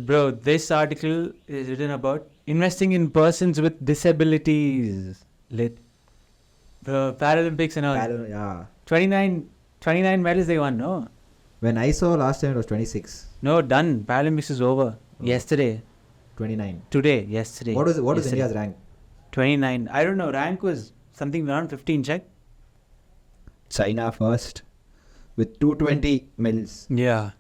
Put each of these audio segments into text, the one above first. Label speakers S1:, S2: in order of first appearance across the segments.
S1: Bro, this article is written about investing in persons with disabilities. Lit. Bro, Paralympics and all.
S2: Yeah.
S1: 29 medals they won, no?
S2: When I saw last time it was 26.
S1: No, done. Paralympics is over.
S2: Oh.
S1: Yesterday.
S2: 29.
S1: Today. Yesterday.
S2: What was
S1: yesterday.
S2: India's rank?
S1: 29. I don't know. Rank was something around 15, check.
S2: China first with 220 medals.
S1: Yeah.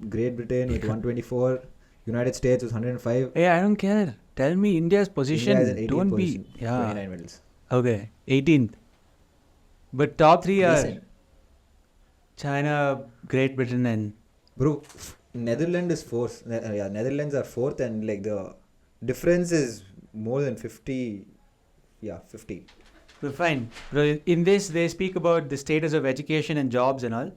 S2: Great Britain with 124. United States with 105.
S1: Hey, I don't care. Tell me India's position.
S2: India is in 18th
S1: Don't
S2: position.
S1: be. Yeah.
S2: 29 medals.
S1: Okay. 18th. But top 3 are
S2: Decent.
S1: China, Great Britain, and.
S2: Bro, Netherlands is fourth. Netherlands are fourth, and like the difference is more than 50. Yeah, 50.
S1: But fine. Bro, in this, they speak about the status of education and jobs and all.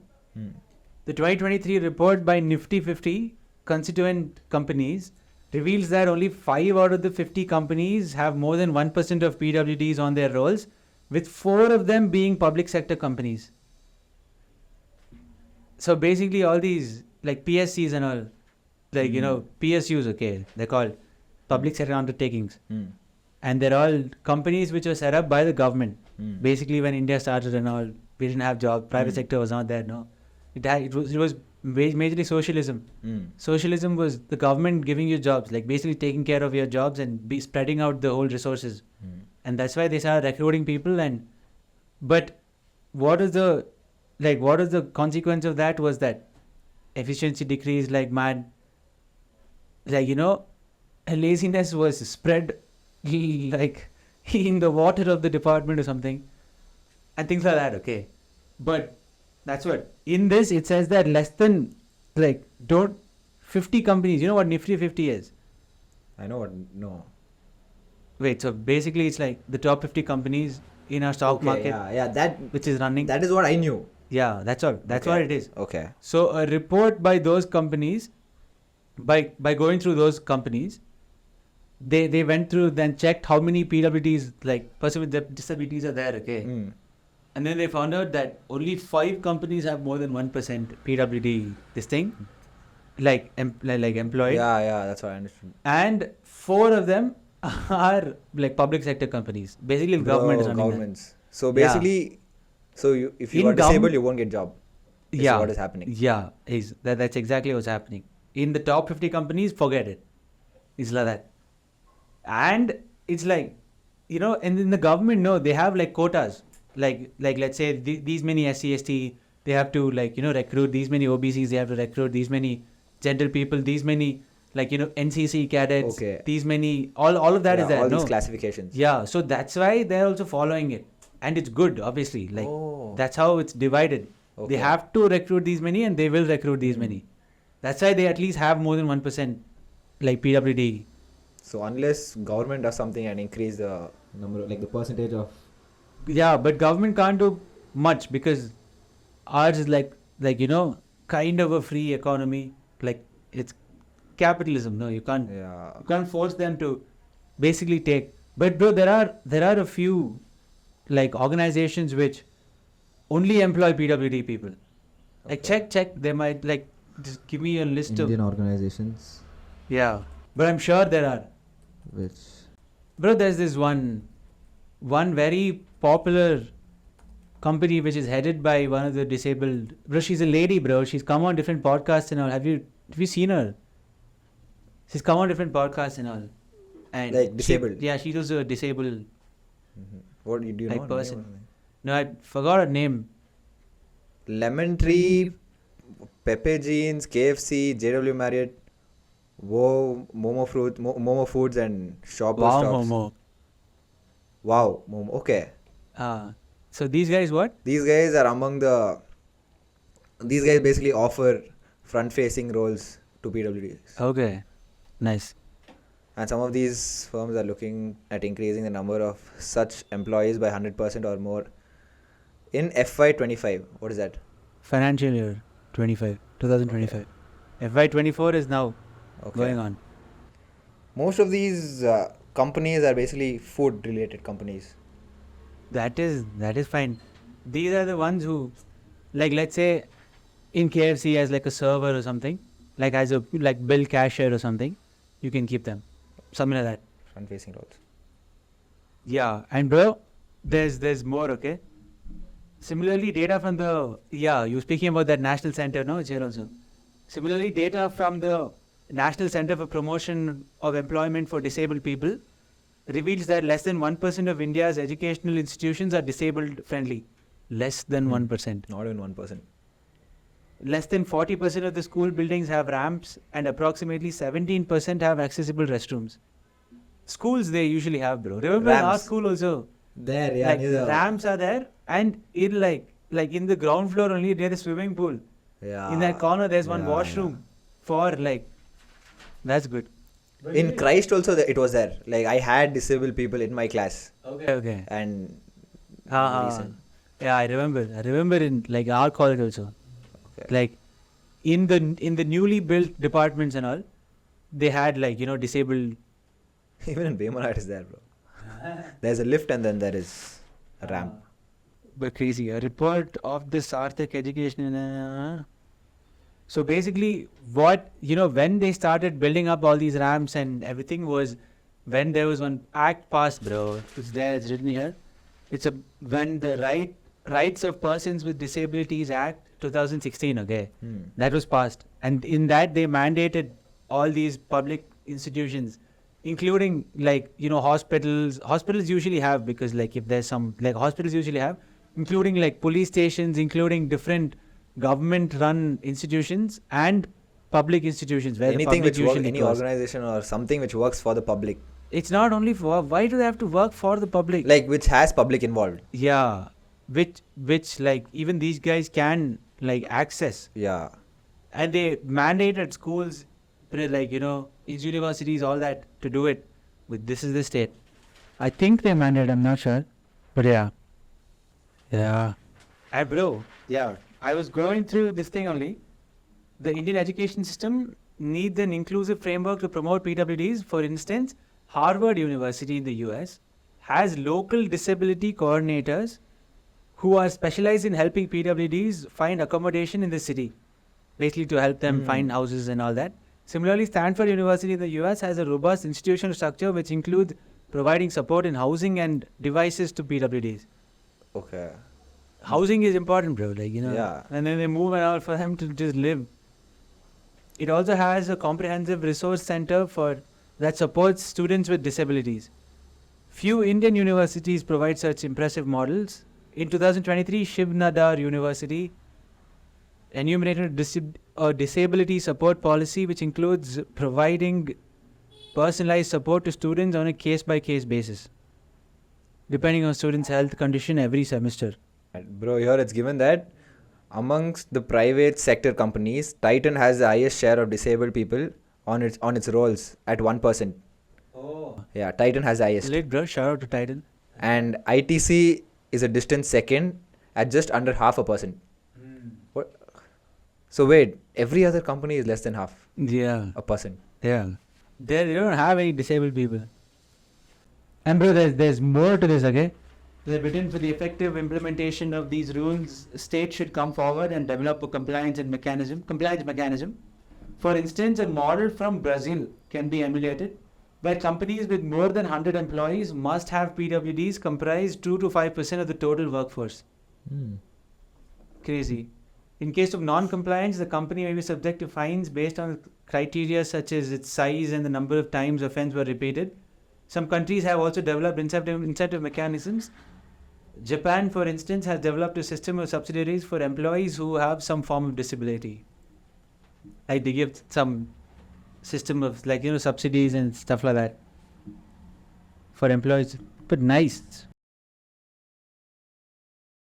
S1: The 2023 report by Nifty 50 constituent companies reveals that only 5 out of the 50 companies have more than 1% of PWDs on their rolls, with 4 of them being public sector companies. So basically all these like PSCs and all, like, you know, PSUs, okay, they're called public sector undertakings. And they're all companies which were set up by the government. Basically when India started and all, we didn't have jobs, private sector was not there, no. It was majorly socialism. Socialism was the government giving you jobs, like basically taking care of your jobs and be spreading out the whole resources. And that's why they started recruiting people. But what is the consequence of that was that efficiency decreased like mad. Like, you know, laziness was spread like in the water of the department or something. And things like that, okay. But that's what. In this, it says that less than, 50 companies. You know what Nifty 50 is?
S2: I know what. No.
S1: Wait, so basically it's like the top 50 companies in our stock market.
S2: Yeah, that
S1: which is running.
S2: That is what I knew.
S1: Yeah, that's all. That's what it is.
S2: Okay.
S1: So a report by those companies, by going through those companies, they went through, then checked how many PWDs, like person with disabilities are there, okay? And then they found out that only 5 companies have more than 1% PWD, this thing, like employed.
S2: Yeah, that's what I understood.
S1: And 4 of them are like public sector companies. Basically, the government is running
S2: governments. So basically, if you are disabled, you won't get job.
S1: Yeah.
S2: What is happening?
S1: Yeah, that's exactly what's happening. In the top 50 companies, forget it. It's like that. And it's like, you know, and in the government, no, they have like quotas. Like let's say these many SC/ST, they have to recruit these many OBCs, they have to recruit these many gender people, these many NCC cadets, these many, all of that is there.
S2: All these classifications.
S1: Yeah, so that's why they're also following it. And it's good, obviously. That's how it's divided. They have to recruit these many and they will recruit these many. That's why they at least have more than 1% like PWD.
S2: So unless government does something and increase the number, like the percentage of...
S1: Yeah, but government can't do much because ours is kind of a free economy. Like it's capitalism. No, you can't.
S2: Yeah.
S1: You can't force them to basically take. But bro, there are a few like organizations which only employ PWD people. Like check. They might just give me a list of
S2: Indian organizations.
S1: Yeah, but I'm sure there are.
S2: Which?
S1: Bro, there's this one very popular company which is headed by one of the disabled. Bro, she's a lady, bro. She's come on different podcasts and all. Have you seen her? She's come on different podcasts and all. And
S2: like disabled?
S1: She's also a disabled.
S2: What do you know?
S1: Person. No, I forgot her name.
S2: Lemon Tree, Pepe Jeans, KFC, JW Marriott, Momo Foods and Shoppers Stocks.
S1: Momo.
S2: Wow, Momo. Okay.
S1: So these guys what?
S2: These guys are among the... These guys basically offer front-facing roles to PWDs.
S1: Okay. Nice.
S2: And some of these firms are looking at increasing the number of such employees by 100% or more in FY25. What is that?
S1: Financial year 2025. FY24 is now going on.
S2: Most of these companies are basically food-related companies.
S1: That is fine. These are the ones who, like, let's say in KFC as like a server or something, like as a like bill cashier or something, you can keep them, something like that.
S2: Front-facing roles.
S1: Yeah, and bro, there's more. Okay. Similarly, data from the you speaking about that national center, no, here also. Similarly, data from the National Center for Promotion of Employment for Disabled People reveals that less than 1% of India's educational institutions are disabled friendly. Less than 1%.
S2: Not even 1%.
S1: Less than 40% of the school buildings have ramps and approximately 17% have accessible restrooms. Schools they usually have, bro. Remember in our
S2: Ramps.
S1: school also,
S2: There, yeah.
S1: like
S2: near the-
S1: ramps are there, and in like in the ground floor only near the swimming pool.
S2: Yeah.
S1: In that corner there's one
S2: Yeah,
S1: washroom for like. That's good.
S2: yeah. In Christ also it was there. Like I had disabled people in my class.
S1: Okay.
S2: And recent.
S1: Yeah, I remember in like our college also.
S2: Okay.
S1: Like in the newly built departments and all, they had like disabled.
S2: Even in Bemara it is there, bro. There's a lift and then there is a ramp.
S1: But crazy. A report of the Sarthak education. So basically, what when they started building up all these ramps and everything was when there was one act passed, bro. It's there. It's written here. It's when the Rights of Persons with Disabilities Act 2016. Okay, that was passed, and in that they mandated all these public institutions, including like hospitals. Hospitals usually have, because like if there's some like hospitals usually have, including like police stations, including different government-run institutions and public institutions where
S2: Anything
S1: the
S2: which
S1: public
S2: works,
S1: usually
S2: any
S1: goes.
S2: organization or something which works for the public.
S1: It's not only for why do they have to work for the public?
S2: Like which has public involved.
S1: Yeah, which like even these guys can like access,
S2: Yeah.
S1: and they mandated schools, like universities, all that to do it. With this is the state. I think they mandated. I'm not sure, but yeah. Hey bro, yeah. I was going through this thing only. The Indian education system needs an inclusive framework to promote PwDs. For instance, Harvard University in the US has local disability coordinators who are specialized in helping PwDs find accommodation in the city, basically to help them find houses and all that. Similarly, Stanford University in the US has a robust institutional structure which includes providing support in housing and devices to PwDs.
S2: Okay.
S1: Housing is important, bro. Like,
S2: Yeah.
S1: and then they move and all for them to just live. It also has a comprehensive resource center that supports students with disabilities. Few Indian universities provide such impressive models. In 2023, Shiv Nadar University enumerated a disability support policy which includes providing personalized support to students on a case-by-case basis, depending on students' health condition every semester.
S2: Bro, here it's given that amongst the private sector companies, Titan has the highest share of disabled people on its rolls at 1%.
S1: Oh.
S2: Yeah, Titan has the highest.
S1: Lit, bro. Shout out to Titan.
S2: And ITC is a distant second at just under 0.5%. What? So wait, every other company is less than half
S1: Yeah.
S2: a percent.
S1: Yeah. They don't have any disabled people. And bro, there's more to this, okay? They've written, for the effective implementation of these rules, states should come forward and develop a compliance mechanism. For instance, a model from Brazil can be emulated, where companies with more than 100 employees must have PwDs comprise 2 to 5% of the total workforce. Crazy. In case of non-compliance, the company may be subject to fines based on criteria such as its size and the number of times offense were repeated. Some countries have also developed incentive mechanisms. Japan, for instance, has developed a system of subsidies for employees who have some form of disability. Like they give some system of subsidies and stuff like that for employees. But nice.